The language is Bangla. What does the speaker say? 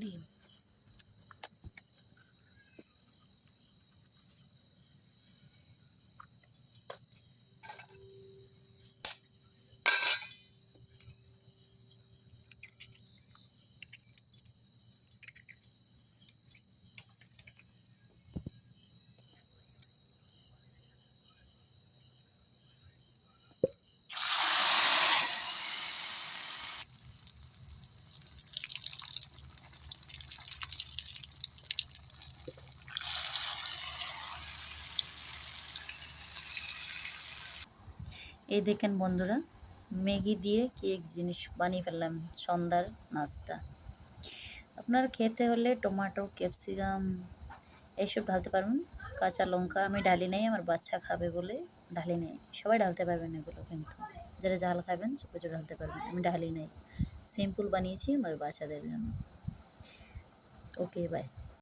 ডিম এই দেখেন বন্ধুরা, ম্যাগি দিয়ে কি এক জিনিস বানিয়ে ফেললাম, সন্ধ্যার নাস্তা। আপনারা খেতে হলে টমেটো, ক্যাপসিকাম এইসব ঢালতে পারবেন। কাঁচা লঙ্কা আমি ঢালি নাই, আমার বাচ্চা খাবে বলে ঢালি নাই। সবাই ঢালতে পারবেন এগুলো, কিন্তু যারা ঝাল খাবেন প্রচুর ঢালতে পারবেন। আমি ঢালি নাই, সিম্পল বানিয়েছি আমার বাচ্চাদের জন্য। ওকে, বাই।